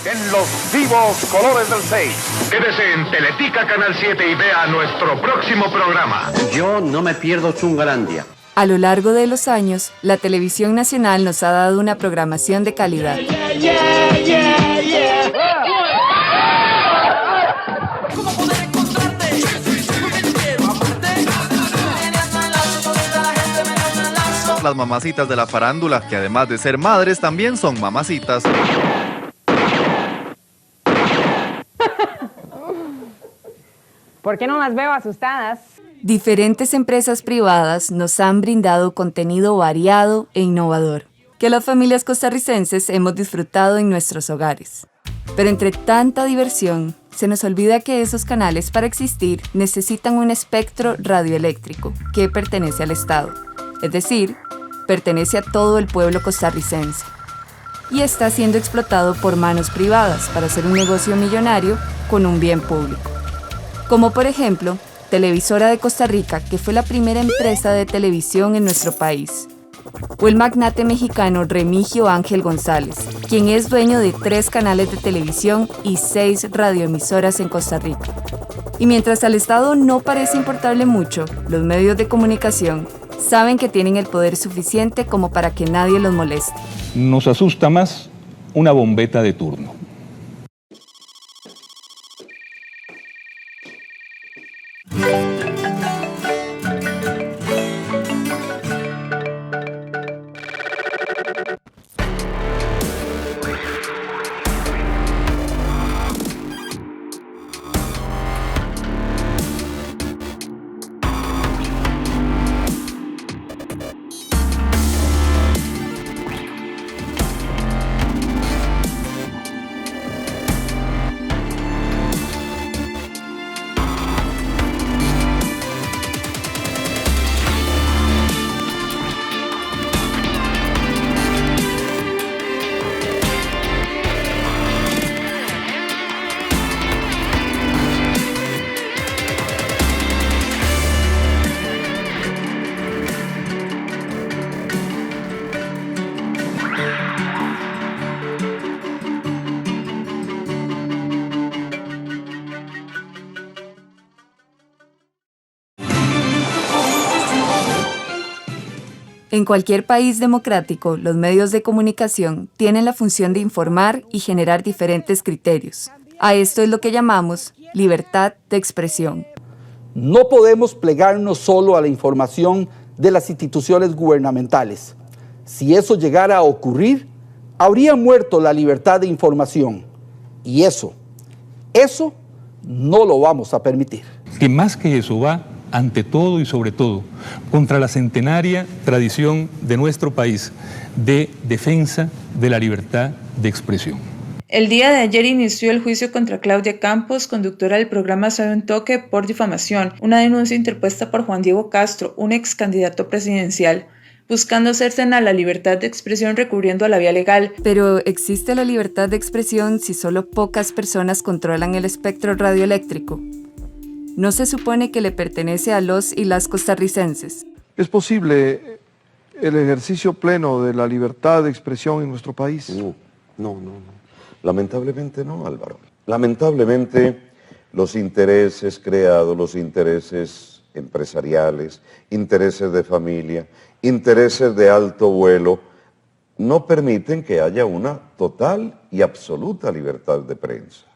en los vivos colores del 6. Quédese en Teletica Canal 7 y vea nuestro próximo programa. Yo no me pierdo Chungalandia. A lo largo de los años, la televisión nacional nos ha dado una programación de calidad. Las mamacitas de la farándula, que además de ser madres, también son mamacitas. ¿Por qué no las veo asustadas? Diferentes empresas privadas nos han brindado contenido variado e innovador, que las familias costarricenses hemos disfrutado en nuestros hogares. Pero entre tanta diversión, se nos olvida que esos canales para existir necesitan un espectro radioeléctrico que pertenece al Estado, es decir, pertenece a todo el pueblo costarricense. Y está siendo explotado por manos privadas para hacer un negocio millonario con un bien público. Como por ejemplo, Televisora de Costa Rica, que fue la primera empresa de televisión en nuestro país. O el magnate mexicano Remigio Ángel González, quien es dueño de 3 canales de televisión y 6 radioemisoras en Costa Rica. Y mientras al Estado no parece importarle mucho, los medios de comunicación saben que tienen el poder suficiente como para que nadie los moleste. Nos asusta más una bombeta de turno. En cualquier país democrático, los medios de comunicación tienen la función de informar y generar diferentes criterios. A esto es lo que llamamos libertad de expresión. No podemos plegarnos solo a la información de las instituciones gubernamentales. Si eso llegara a ocurrir, habría muerto la libertad de información. Y eso no lo vamos a permitir. Que más que eso va, ante todo y sobre todo, contra la centenaria tradición de nuestro país de defensa de la libertad de expresión. El día de ayer inició el juicio contra Claudia Campos, conductora del programa Sabe un Toque, por difamación, una denuncia interpuesta por Juan Diego Castro, un ex candidato presidencial, buscando cercenar la libertad de expresión recurriendo a la vía legal. Pero ¿existe la libertad de expresión si solo pocas personas controlan el espectro radioeléctrico? ¿No se supone que le pertenece a los y las costarricenses? ¿Es posible el ejercicio pleno de la libertad de expresión en nuestro país? No. Lamentablemente no, Álvaro. Lamentablemente los intereses creados, los intereses empresariales, intereses de familia, intereses de alto vuelo, no permiten que haya una total y absoluta libertad de prensa.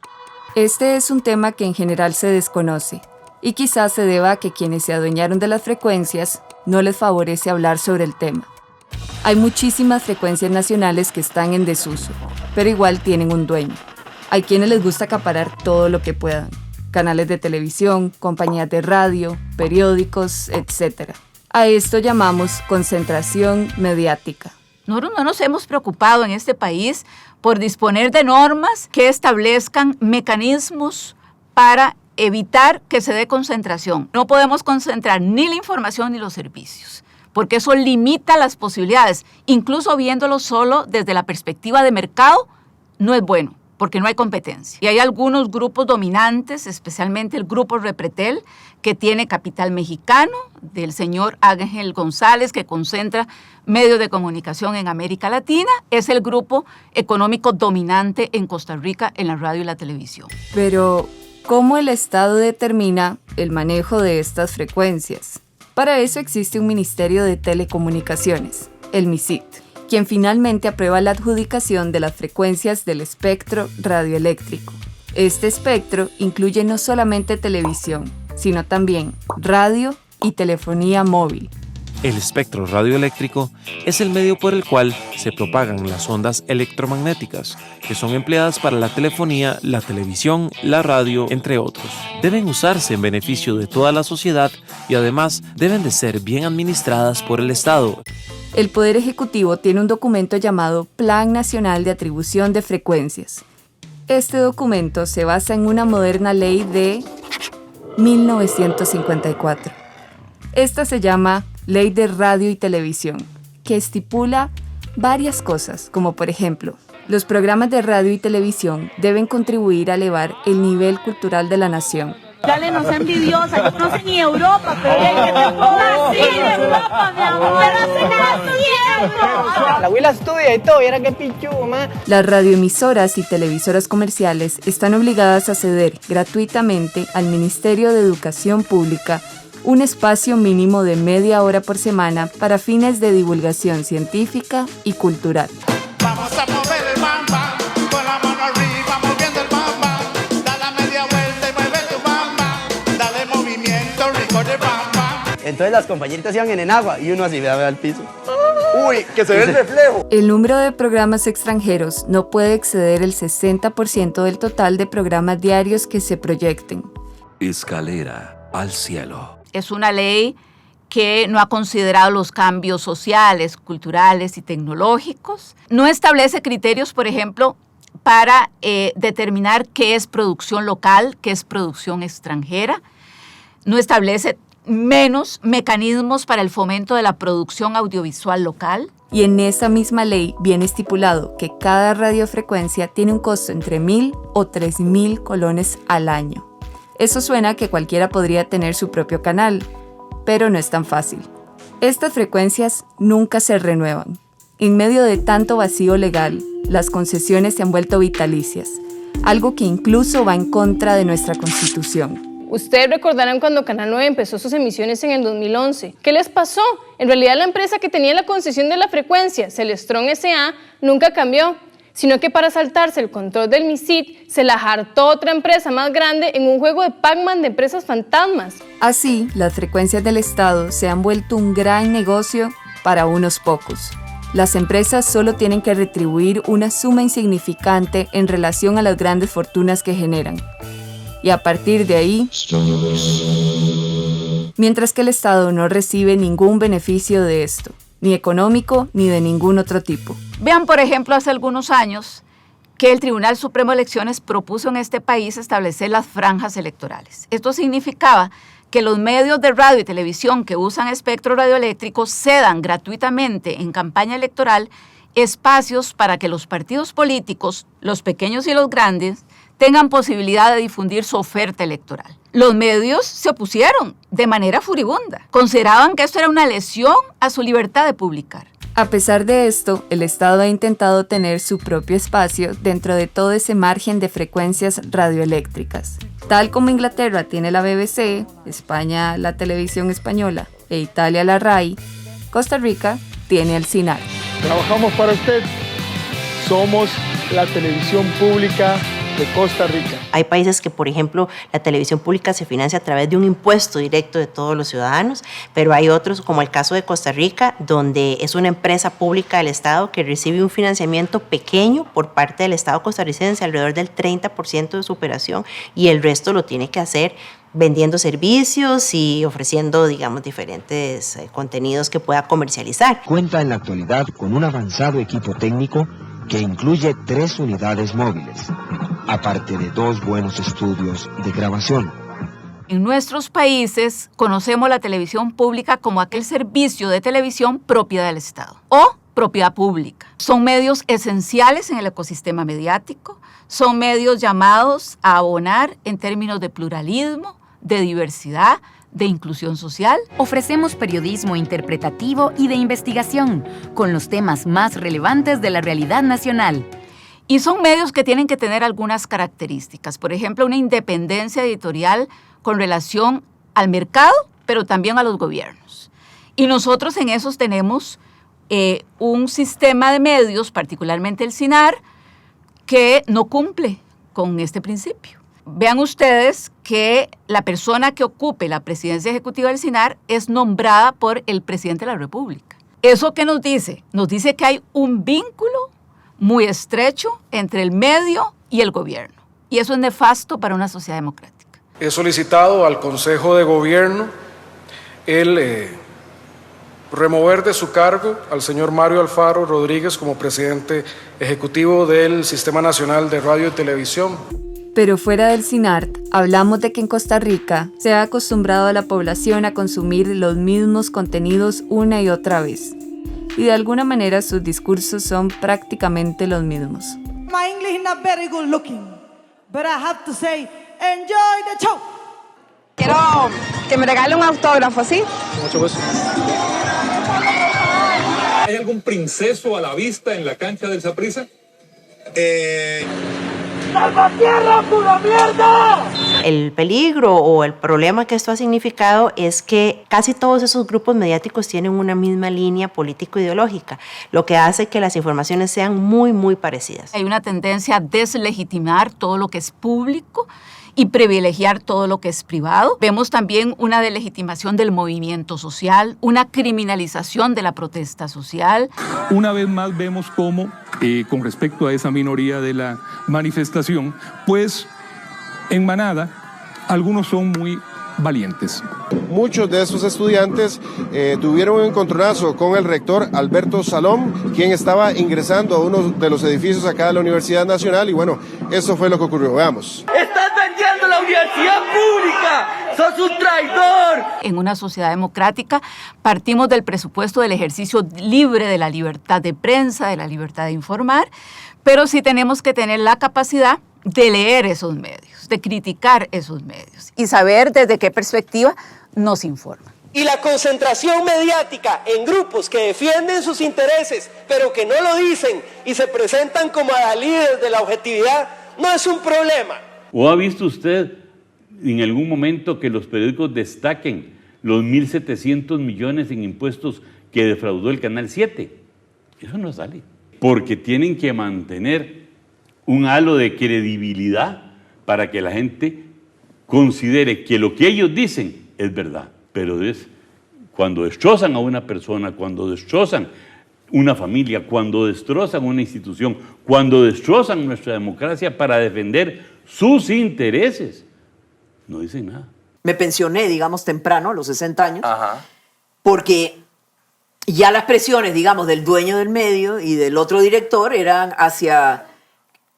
Este es un tema que en general se desconoce, y quizás se deba a que quienes se adueñaron de las frecuencias no les favorece hablar sobre el tema. Hay muchísimas frecuencias nacionales que están en desuso, pero igual tienen un dueño. Hay quienes les gusta acaparar todo lo que puedan, canales de televisión, compañías de radio, periódicos, etc. A esto llamamos concentración mediática. Nosotros no nos hemos preocupado en este país por disponer de normas que establezcan mecanismos para evitar que se dé concentración. No podemos concentrar ni la información ni los servicios, porque eso limita las posibilidades. Incluso viéndolo solo desde la perspectiva de mercado, no es bueno. porque no hay competencia. Y hay algunos grupos dominantes, especialmente el grupo Repretel, que tiene capital mexicano, del señor Ángel González, que concentra medios de comunicación en América Latina. Es el grupo económico dominante en Costa Rica en la radio y la televisión. Pero, ¿cómo el Estado determina el manejo de estas frecuencias? Para eso existe un Ministerio de Telecomunicaciones, el MISIT, quien finalmente aprueba la adjudicación de las frecuencias del espectro radioeléctrico. Este espectro incluye no solamente televisión, sino también radio y telefonía móvil. El espectro radioeléctrico es el medio por el cual se propagan las ondas electromagnéticas, que son empleadas para la telefonía, la televisión, la radio, entre otros. Deben usarse en beneficio de toda la sociedad y además deben de ser bien administradas por el Estado. El Poder Ejecutivo tiene un documento llamado Plan Nacional de Atribución de Frecuencias. Este documento se basa en una moderna ley de 1954. Esta se llama Ley de Radio y Televisión, que estipula varias cosas, como por ejemplo, los programas de radio y televisión deben contribuir a elevar el nivel cultural de la nación. Dale, no sea envidiosa, yo no sé ni Europa, pero hay que te pongas así en Europa, mi amor, pero hace nada estudiando. La abuela estudia y todo, viera qué pichu, mamá. Las radioemisoras y televisoras comerciales están obligadas a ceder gratuitamente al Ministerio de Educación Pública un espacio mínimo de media hora por semana para fines de divulgación científica y cultural. Vamos a mover el bam bam, con la mano arriba moviendo el bam bam, da la media vuelta y mueve tu bam bam, dale movimiento rico de bam bam. Entonces las compañeritas iban en agua y uno así, ve al piso. Uy, que se ve el reflejo. El número de programas extranjeros no puede exceder el 60% del total de programas diarios que se proyecten. Escalera al cielo. Es una ley que no ha considerado los cambios sociales, culturales y tecnológicos. No establece criterios, por ejemplo, para determinar qué es producción local, qué es producción extranjera. No establece menos mecanismos para el fomento de la producción audiovisual local. Y en esa misma ley viene estipulado que cada radiofrecuencia tiene un costo entre 1.000 o 3.000 colones al año. Eso suena que cualquiera podría tener su propio canal, pero no es tan fácil. Estas frecuencias nunca se renuevan. En medio de tanto vacío legal, las concesiones se han vuelto vitalicias, algo que incluso va en contra de nuestra Constitución. Ustedes recordarán cuando Canal 9 empezó sus emisiones en el 2011. ¿Qué les pasó? En realidad la empresa que tenía la concesión de la frecuencia, Celestron S.A., nunca cambió, sino que para saltarse el control del MISIT se la hartó otra empresa más grande en un juego de Pac-Man de empresas fantasmas. Así, las frecuencias del Estado se han vuelto un gran negocio para unos pocos. Las empresas solo tienen que retribuir una suma insignificante en relación a las grandes fortunas que generan. Y a partir de ahí, mientras que el Estado no recibe ningún beneficio de esto, ni económico ni de ningún otro tipo. Vean, por ejemplo, hace algunos años que el Tribunal Supremo de Elecciones propuso en este país establecer las franjas electorales. Esto significaba que los medios de radio y televisión que usan espectro radioeléctrico cedan gratuitamente en campaña electoral espacios para que los partidos políticos, los pequeños y los grandes, tengan posibilidad de difundir su oferta electoral. Los medios se opusieron de manera furibunda. Consideraban que esto era una lesión a su libertad de publicar. A pesar de esto, el Estado ha intentado tener su propio espacio dentro de todo ese margen de frecuencias radioeléctricas. Tal como Inglaterra tiene la BBC, España la televisión española e Italia la RAI, Costa Rica tiene el SINAR. Trabajamos para usted. Somos la televisión pública de Costa Rica. Hay países que, por ejemplo, la televisión pública se financia a través de un impuesto directo de todos los ciudadanos, pero hay otros, como el caso de Costa Rica, donde es una empresa pública del Estado que recibe un financiamiento pequeño por parte del Estado costarricense, alrededor del 30% de su operación, y el resto lo tiene que hacer vendiendo servicios y ofreciendo, digamos, diferentes contenidos que pueda comercializar. Cuenta en la actualidad con un avanzado equipo técnico que incluye 3 unidades móviles, aparte de 2 buenos estudios de grabación. En nuestros países conocemos la televisión pública como aquel servicio de televisión propiedad del Estado o propiedad pública. Son medios esenciales en el ecosistema mediático, son medios llamados a abonar en términos de pluralismo, de diversidad, de inclusión social. Ofrecemos periodismo interpretativo y de investigación con los temas más relevantes de la realidad nacional. Y son medios que tienen que tener algunas características, por ejemplo, una independencia editorial con relación al mercado, pero también a los gobiernos. Y nosotros en esos tenemos un sistema de medios, particularmente el CINAR, que no cumple con este principio. Vean ustedes que la persona que ocupe la presidencia ejecutiva del CINAR es nombrada por el presidente de la República. ¿Eso qué nos dice? Nos dice que hay un vínculo muy estrecho entre el medio y el gobierno. Y eso es nefasto para una sociedad democrática. He solicitado al Consejo de Gobierno el remover de su cargo al señor Mario Alfaro Rodríguez como presidente ejecutivo del Sistema Nacional de Radio y Televisión. Pero fuera del CINART, hablamos de que en Costa Rica se ha acostumbrado a la población a consumir los mismos contenidos una y otra vez. Y de alguna manera sus discursos son prácticamente los mismos. My English is not very good looking, but I have to say, enjoy the show. Quiero que me regale un autógrafo, ¿sí? Mucho gusto. ¿Hay algún princeso a la vista en la cancha del Saprissa? ¡Salvatierra, pura mierda! El peligro o el problema que esto ha significado es que casi todos esos grupos mediáticos tienen una misma línea político-ideológica, lo que hace que las informaciones sean muy, muy parecidas. Hay una tendencia a deslegitimar todo lo que es público y privilegiar todo lo que es privado. Vemos también una delegitimación del movimiento social, una criminalización de la protesta social. Una vez más vemos cómo, con respecto a esa minoría de la manifestación, pues en manada algunos son muy valientes. Muchos de esos estudiantes tuvieron un encontronazo con el rector Alberto Salom, quien estaba ingresando a uno de los edificios acá de la Universidad Nacional, y bueno, eso fue lo que ocurrió. Veamos. ¡Estás vendiendo la universidad pública! ¡Sos un traidor! En una sociedad democrática partimos del presupuesto del ejercicio libre de la libertad de prensa, de la libertad de informar, pero sí tenemos que tener la capacidad de leer esos medios, de criticar esos medios y saber desde qué perspectiva nos informan. Y la concentración mediática en grupos que defienden sus intereses, pero que no lo dicen y se presentan como adalides de la objetividad, no es un problema. ¿O ha visto usted en algún momento que los periódicos destaquen los 1.700 millones en impuestos que defraudó el Canal 7? Eso no sale, porque tienen que mantener un halo de credibilidad para que la gente considere que lo que ellos dicen es verdad. Pero es cuando destrozan a una persona, cuando destrozan una familia, cuando destrozan una institución, cuando destrozan nuestra democracia para defender sus intereses, no dicen nada. Me pensioné, digamos, temprano, a los 60 años, porque ya las presiones, digamos, del dueño del medio y del otro director eran hacia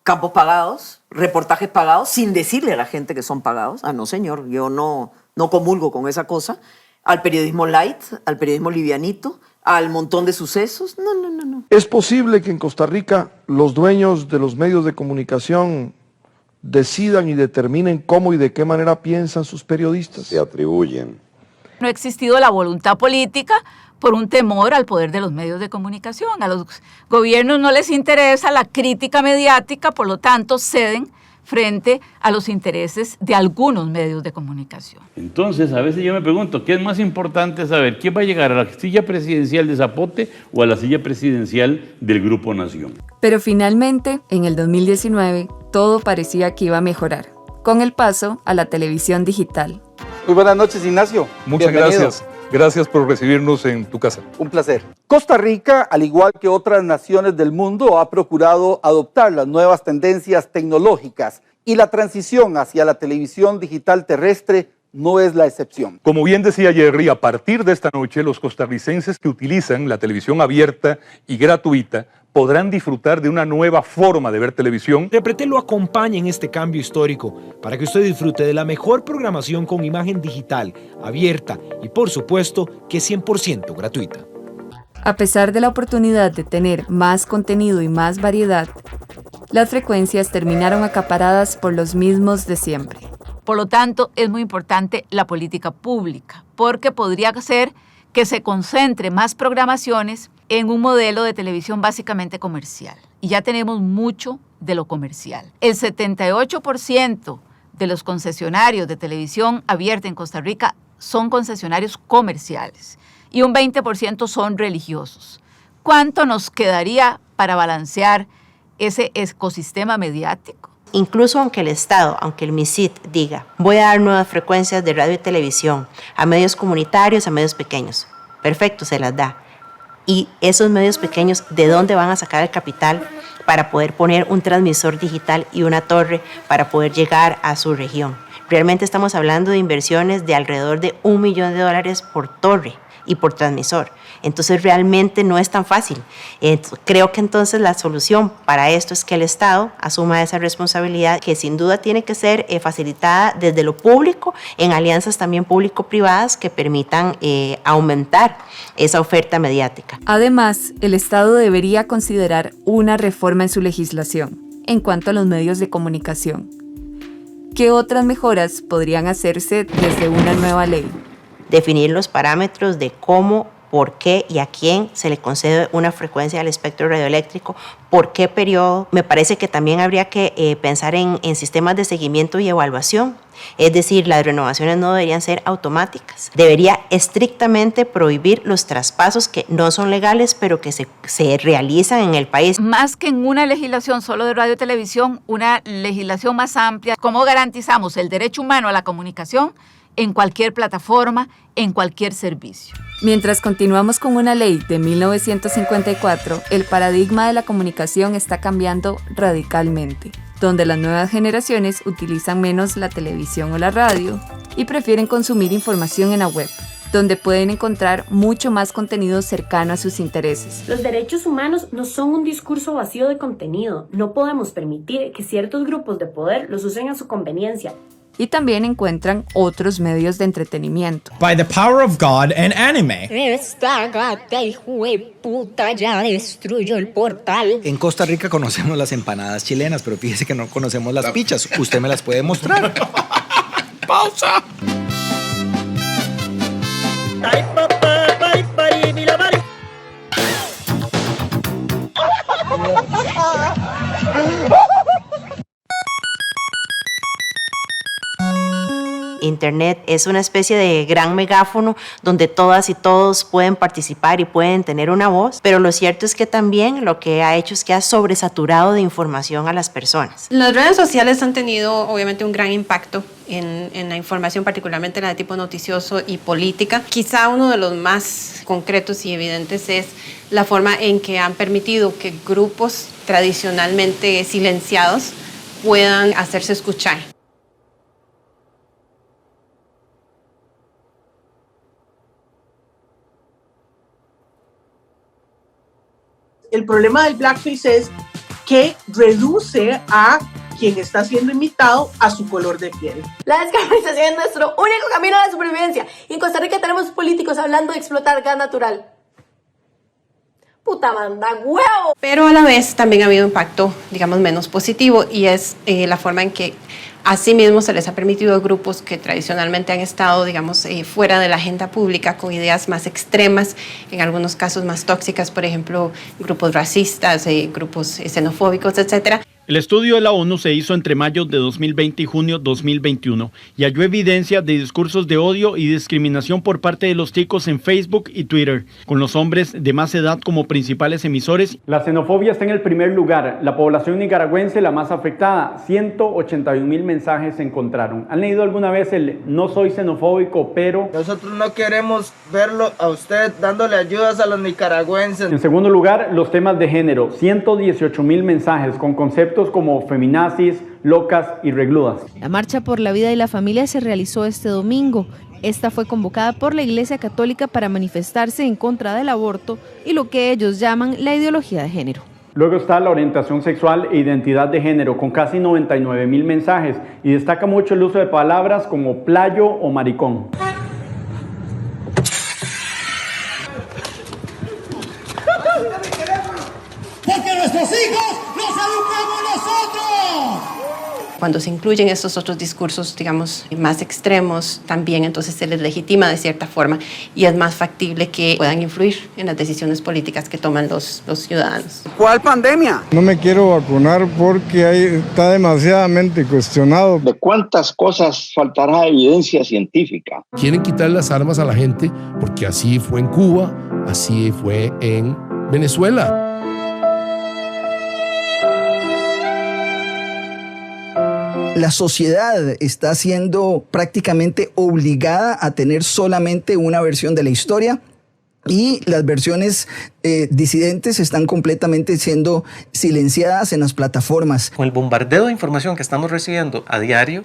campos pagados, reportajes pagados, sin decirle a la gente que son pagados. Ah, no, señor, yo no comulgo con esa cosa. Al periodismo light, al periodismo livianito, al montón de sucesos. No. ¿Es posible que en Costa Rica los dueños de los medios de comunicación decidan y determinen cómo y de qué manera piensan sus periodistas? Se atribuyen. No ha existido la voluntad política por un temor al poder de los medios de comunicación. A los gobiernos no les interesa la crítica mediática, por lo tanto ceden frente a los intereses de algunos medios de comunicación. Entonces, a veces yo me pregunto, ¿qué es más importante saber? ¿Quién va a llegar a la silla presidencial de Zapote o a la silla presidencial del Grupo Nación? Pero finalmente, en el 2019, todo parecía que iba a mejorar, con el paso a la televisión digital. Muy buenas noches, Ignacio. Muchas Bienvenido. gracias. Gracias por recibirnos en tu casa. Un placer. Costa Rica, al igual que otras naciones del mundo, ha procurado adoptar las nuevas tendencias tecnológicas y la transición hacia la televisión digital terrestre no es la excepción. Como bien decía Jerry, a partir de esta noche los costarricenses que utilizan la televisión abierta y gratuita podrán disfrutar de una nueva forma de ver televisión. Repretel lo acompaña en este cambio histórico para que usted disfrute de la mejor programación con imagen digital, abierta y por supuesto que 100% gratuita. A pesar de la oportunidad de tener más contenido y más variedad, las frecuencias terminaron acaparadas por los mismos de siempre. Por lo tanto, es muy importante la política pública, porque podría ser que se concentre más programaciones en un modelo de televisión básicamente comercial. Y ya tenemos mucho de lo comercial. El 78% de los concesionarios de televisión abierta en Costa Rica son concesionarios comerciales y un 20% son religiosos. ¿Cuánto nos quedaría para balancear ese ecosistema mediático? Incluso aunque el Estado, aunque el MISIT diga, voy a dar nuevas frecuencias de radio y televisión a medios comunitarios, a medios pequeños, perfecto, se las da. Y esos medios pequeños, ¿de dónde van a sacar el capital para poder poner un transmisor digital y una torre para poder llegar a su región? Realmente estamos hablando de inversiones de alrededor de $1 millón por torre y por transmisor. Entonces realmente no es tan fácil. Creo que entonces la solución para esto es que el Estado asuma esa responsabilidad que sin duda tiene que ser facilitada desde lo público en alianzas también público-privadas que permitan aumentar esa oferta mediática. Además, el Estado debería considerar una reforma en su legislación en cuanto a los medios de comunicación. ¿Qué otras mejoras podrían hacerse desde una nueva ley? Definir los parámetros de cómo, por qué y a quién se le concede una frecuencia al espectro radioeléctrico, por qué periodo. Me parece que también habría que pensar en sistemas de seguimiento y evaluación. Es decir, las renovaciones no deberían ser automáticas. Debería estrictamente prohibir los traspasos que no son legales, pero que se realizan en el país. Más que en una legislación solo de radio y televisión, una legislación más amplia. ¿Cómo garantizamos el derecho humano a la comunicación en cualquier plataforma, en cualquier servicio? Mientras continuamos con una ley de 1954, el paradigma de la comunicación está cambiando radicalmente, donde las nuevas generaciones utilizan menos la televisión o la radio y prefieren consumir información en la web, donde pueden encontrar mucho más contenido cercano a sus intereses. Los derechos humanos no son un discurso vacío de contenido. No podemos permitir que ciertos grupos de poder los usen a su conveniencia. Y también encuentran otros medios de entretenimiento. By the power of God and anime. Esta gata hijo de puta ya destruyó el portal. En Costa Rica conocemos las empanadas chilenas, pero fíjese que no conocemos las pichas. ¿Usted me las puede mostrar? ¡Pausa! Internet es una especie de gran megáfono donde todas y todos pueden participar y pueden tener una voz, pero lo cierto es que también lo que ha hecho es que ha sobresaturado de información a las personas. Las redes sociales han tenido obviamente un gran impacto en la información, particularmente la de tipo noticioso y política. Quizá uno de los más concretos y evidentes es la forma en que han permitido que grupos tradicionalmente silenciados puedan hacerse escuchar. El problema del blackface es que reduce a quien está siendo imitado a su color de piel. La descarbonización es nuestro único camino a la supervivencia. Y en Costa Rica tenemos políticos hablando de explotar gas natural. ¡Puta manda huevo! Pero a la vez también ha habido impacto, digamos, menos positivo, y es la forma en que asimismo se les ha permitido a grupos que tradicionalmente han estado, digamos, fuera de la agenda pública con ideas más extremas, en algunos casos más tóxicas, por ejemplo, grupos racistas, grupos xenofóbicos, etcétera. El estudio de la ONU se hizo entre mayo de 2020 y junio 2021 y halló evidencia de discursos de odio y discriminación por parte de los ticos en Facebook y Twitter, con los hombres de más edad como principales emisores. La xenofobia está en el primer lugar, la población nicaragüense la más afectada, 181,000 mensajes se encontraron. ¿Han leído alguna vez el "no soy xenofóbico, pero"? Nosotros no queremos verlo a usted dándole ayudas a los nicaragüenses. En segundo lugar, los temas de género, 118,000 mensajes con conceptos como feminazis, locas y regludas. La marcha por la vida y la familia se realizó este domingo. Esta fue convocada por la Iglesia Católica para manifestarse en contra del aborto y lo que ellos llaman la ideología de género. Luego está la orientación sexual e identidad de género, con casi 99,000 mensajes, y destaca mucho el uso de palabras como playo o maricón. eduquemos nosotros! Cuando se incluyen estos otros discursos, digamos, más extremos, también entonces se les legitima de cierta forma y es más factible que puedan influir en las decisiones políticas que toman los ciudadanos. ¿Cuál pandemia? No me quiero vacunar porque está demasiadamente cuestionado. ¿De cuántas cosas faltará evidencia científica? Quieren quitar las armas a la gente porque así fue en Cuba, así fue en Venezuela. La sociedad está siendo prácticamente obligada a tener solamente una versión de la historia y las versiones disidentes están completamente siendo silenciadas en las plataformas. Con el bombardeo de información que estamos recibiendo a diario,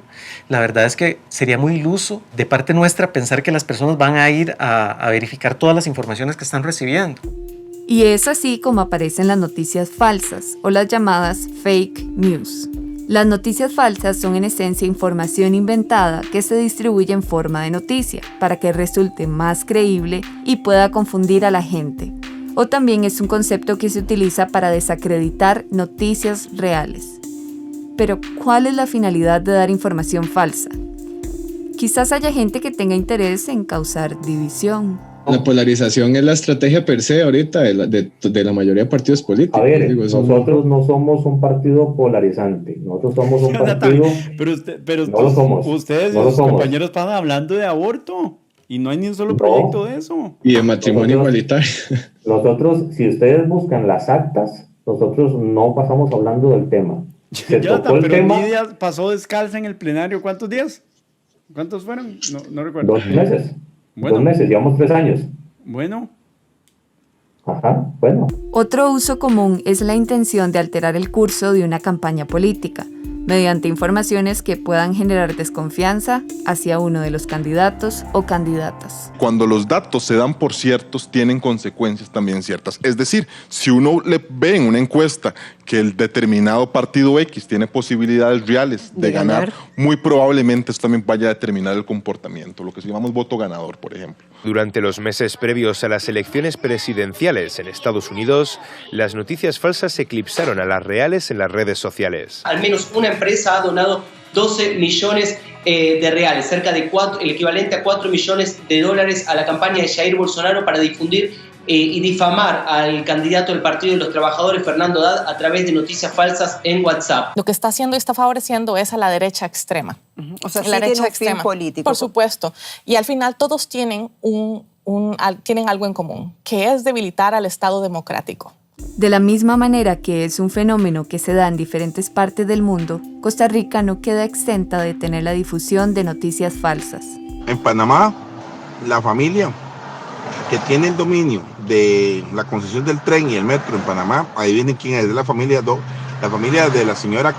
la verdad es que sería muy iluso de parte nuestra pensar que las personas van a ir a verificar todas las informaciones que están recibiendo. Y es así como aparecen las noticias falsas o las llamadas fake news. Las noticias falsas son en esencia información inventada que se distribuye en forma de noticia para que resulte más creíble y pueda confundir a la gente. O también es un concepto que se utiliza para desacreditar noticias reales. Pero, ¿cuál es la finalidad de dar información falsa? Quizás haya gente que tenga interés en causar división. La polarización es la estrategia per se ahorita de la mayoría de partidos políticos. A ver, nosotros no somos un partido polarizante, nosotros somos un partido... No lo somos. Ustedes y sus compañeros estaban hablando de aborto y no hay ni un solo proyecto de eso. Y de matrimonio igualitario. Nosotros, si ustedes buscan las actas, nosotros no pasamos hablando del tema. Pero Nidia pasó descalza en el plenario, ¿cuántos días? ¿Cuántos fueron? No recuerdo. 2 meses. Bueno. 2 meses, llevamos 3 años. Bueno. Ajá, bueno. Otro uso común es la intención de alterar el curso de una campaña política, mediante informaciones que puedan generar desconfianza hacia uno de los candidatos o candidatas. Cuando los datos se dan por ciertos, tienen consecuencias también ciertas. Es decir, si uno le ve en una encuesta que el determinado partido X tiene posibilidades reales de ganar, muy probablemente esto también vaya a determinar el comportamiento, lo que llamamos voto ganador, por ejemplo. Durante los meses previos a las elecciones presidenciales en Estados Unidos, las noticias falsas eclipsaron a las reales en las redes sociales. Al menos una empresa ha donado 12 millones de reales, cerca de el equivalente a 4 millones de dólares a la campaña de Jair Bolsonaro para difundir y difamar al candidato del Partido de los Trabajadores, Fernando Haddad, a través de noticias falsas en WhatsApp. Lo que está haciendo y está favoreciendo es a la derecha extrema. O sea, la derecha extrema político. Por supuesto. Y al final todos tienen tienen algo en común, que es debilitar al Estado democrático. De la misma manera que es un fenómeno que se da en diferentes partes del mundo, Costa Rica no queda exenta de tener la difusión de noticias falsas. En Panamá, la familia que tiene el dominio de la concesión del tren y el metro en Panamá, ahí viene quién es, de la familia de la señora,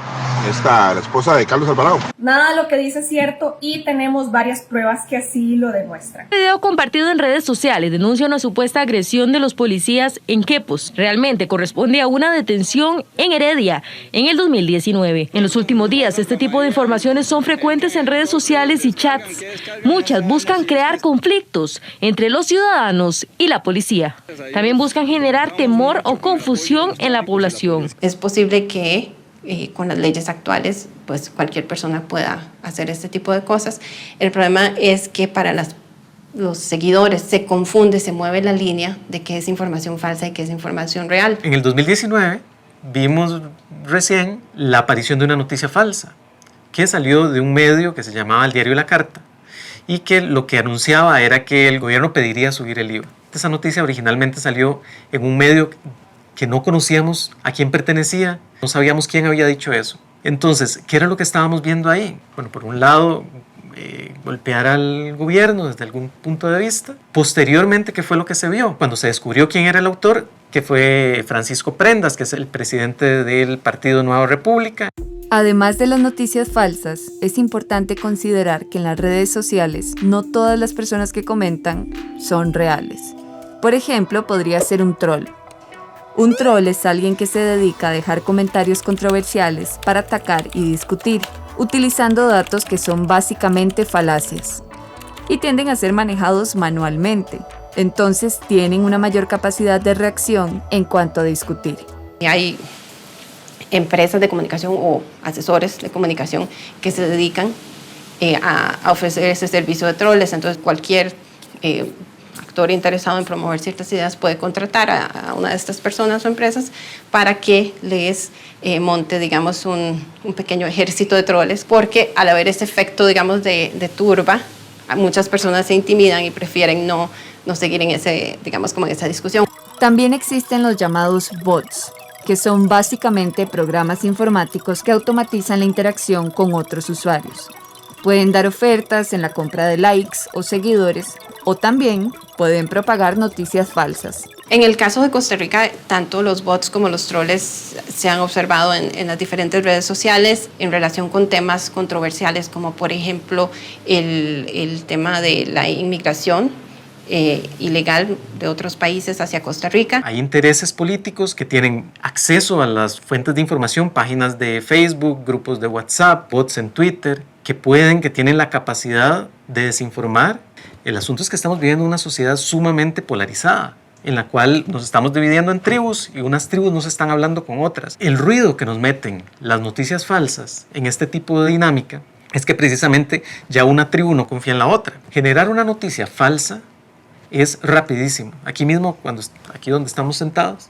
la esposa de Carlos Alvarado. Nada de lo que dice es cierto y tenemos varias pruebas que así lo demuestran. El video compartido en redes sociales denuncia una supuesta agresión de los policías en Quepos. Realmente corresponde a una detención en Heredia en el 2019. En los últimos días, este tipo de informaciones son frecuentes en redes sociales y chats. Muchas buscan crear conflictos entre los ciudadanos y la policía. También buscan generar temor o confusión en la población. Es posible que con las leyes actuales, pues cualquier persona pueda hacer este tipo de cosas. El problema es que para los seguidores se confunde, se mueve la línea de qué es información falsa y qué es información real. En el 2019 vimos recién la aparición de una noticia falsa que salió de un medio que se llamaba El Diario La Carta y que lo que anunciaba era que el gobierno pediría subir el IVA. Esa noticia originalmente salió en un medio que no conocíamos a quién pertenecía, no sabíamos quién había dicho eso. Entonces, ¿qué era lo que estábamos viendo ahí? Bueno, por un lado, golpear al gobierno desde algún punto de vista. Posteriormente, ¿qué fue lo que se vio? Cuando se descubrió quién era el autor, que fue Francisco Prendas, que es el presidente del Partido Nueva República. Además de las noticias falsas, es importante considerar que en las redes sociales no todas las personas que comentan son reales. Por ejemplo, podría ser un troll. Un troll es alguien que se dedica a dejar comentarios controversiales para atacar y discutir, utilizando datos que son básicamente falacias y tienden a ser manejados manualmente. Entonces tienen una mayor capacidad de reacción en cuanto a discutir. Hay empresas de comunicación o asesores de comunicación que se dedican a ofrecer ese servicio de troles. Entonces cualquier actor interesado en promover ciertas ideas puede contratar a una de estas personas o empresas para que les monte, digamos, un pequeño ejército de troles, porque al haber ese efecto, digamos, de turba, muchas personas se intimidan y prefieren no seguir en ese, digamos, como en esa discusión. También existen los llamados bots, que son básicamente programas informáticos que automatizan la interacción con otros usuarios. Pueden dar ofertas en la compra de likes o seguidores, o también pueden propagar noticias falsas. En el caso de Costa Rica, tanto los bots como los troles se han observado en las diferentes redes sociales en relación con temas controversiales, como por ejemplo el tema de la inmigración ilegal de otros países hacia Costa Rica. Hay intereses políticos que tienen acceso a las fuentes de información, páginas de Facebook, grupos de WhatsApp, bots en Twitter, que tienen la capacidad de desinformar. El asunto es que estamos viviendo una sociedad sumamente polarizada, en la cual nos estamos dividiendo en tribus y unas tribus no se están hablando con otras. El ruido que nos meten las noticias falsas en este tipo de dinámica es que precisamente ya una tribu no confía en la otra. Generar una noticia falsa es rapidísimo. Aquí mismo, aquí donde estamos sentados,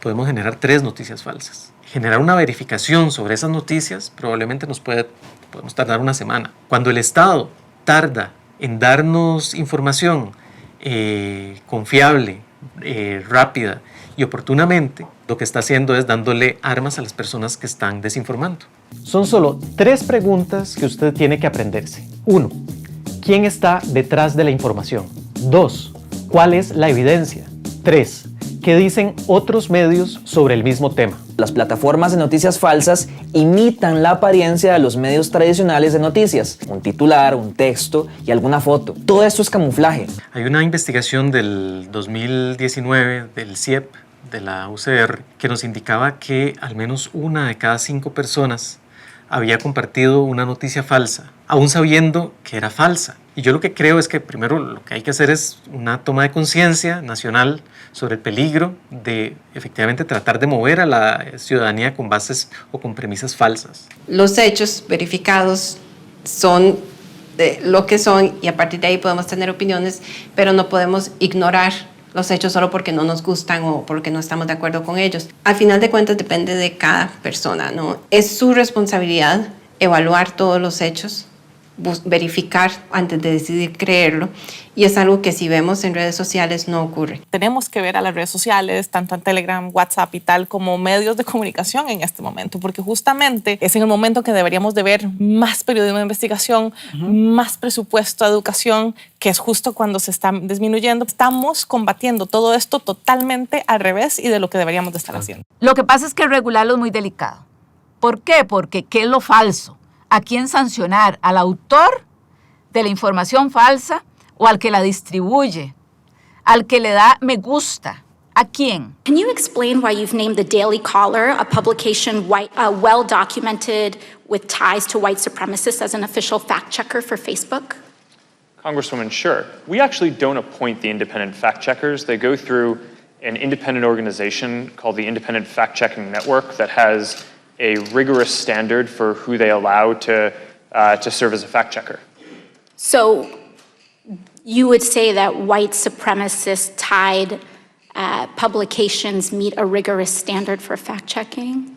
podemos generar 3 noticias falsas. Generar una verificación sobre esas noticias probablemente podemos tardar una semana. Cuando el Estado tarda en darnos información confiable, rápida y oportunamente, lo que está haciendo es dándole armas a las personas que están desinformando. Son solo 3 preguntas que usted tiene que aprenderse. 1. ¿Quién está detrás de la información? 2. ¿Cuál es la evidencia? 3. ¿Qué dicen otros medios sobre el mismo tema? Las plataformas de noticias falsas imitan la apariencia de los medios tradicionales de noticias. Un titular, un texto y alguna foto. Todo esto es camuflaje. Hay una investigación del 2019 del CIEP, de la UCR, que nos indicaba que al menos 1 de cada 5 personas había compartido una noticia falsa, aún sabiendo que era falsa. Y yo lo que creo es que primero lo que hay que hacer es una toma de conciencia nacional sobre el peligro de efectivamente tratar de mover a la ciudadanía con bases o con premisas falsas. Los hechos verificados son lo que son y a partir de ahí podemos tener opiniones, pero no podemos ignorar los hechos solo porque no nos gustan o porque no estamos de acuerdo con ellos. Al final de cuentas depende de cada persona, ¿no? Es su responsabilidad evaluar todos los hechos, verificar antes de decidir creerlo, y es algo que si vemos en redes sociales no ocurre. Tenemos que ver a las redes sociales, tanto en Telegram, WhatsApp y tal, como medios de comunicación en este momento, porque justamente es en el momento que deberíamos de ver más periodismo de investigación, más presupuesto a educación, que es justo cuando se está disminuyendo. Estamos combatiendo todo esto totalmente al revés y de lo que deberíamos de estar haciendo. Lo que pasa es que regularlo es muy delicado. ¿Por qué? Porque ¿qué es lo falso? ¿A quién sancionar? ¿Al autor de la información falsa o al que la distribuye? ¿Al que le da me gusta? ¿A quién? Can you explain why you've named the Daily Caller, a publication well documented with ties to white supremacists, as an official fact checker for Facebook? Congresswoman, sure. We actually don't appoint the independent fact checkers. They go through an independent organization called the Independent Fact Checking Network that has a rigorous standard for who they allow to serve as a fact checker. So you would say that white supremacist-tied publications meet a rigorous standard for fact checking?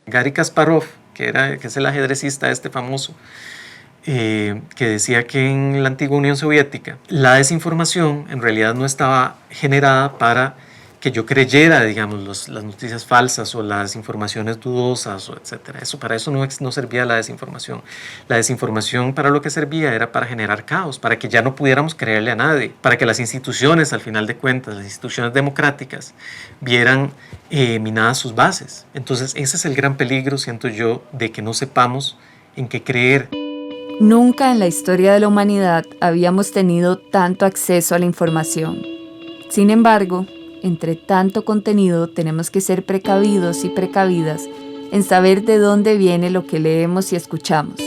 Garry Kasparov, que es el ajedrecista famoso, que decía que en la antigua Unión Soviética la desinformación en realidad no estaba generada para que yo creyera, digamos, las noticias falsas o las informaciones dudosas, o etcétera. Para eso no servía la desinformación. La desinformación para lo que servía era para generar caos, para que ya no pudiéramos creerle a nadie, para que las instituciones, al final de cuentas, las instituciones democráticas, vieran minadas sus bases. Entonces, ese es el gran peligro, siento yo, de que no sepamos en qué creer. Nunca en la historia de la humanidad habíamos tenido tanto acceso a la información. Sin embargo, entre tanto contenido tenemos que ser precavidos y precavidas en saber de dónde viene lo que leemos y escuchamos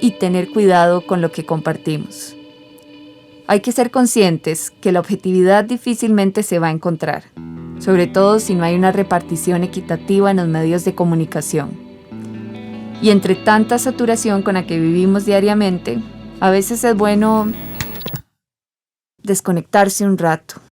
y tener cuidado con lo que compartimos. Hay que ser conscientes que la objetividad difícilmente se va a encontrar. sobre todo si no hay una repartición equitativa en los medios de comunicación. Y entre tanta saturación con la que vivimos diariamente, a veces es bueno desconectarse un rato.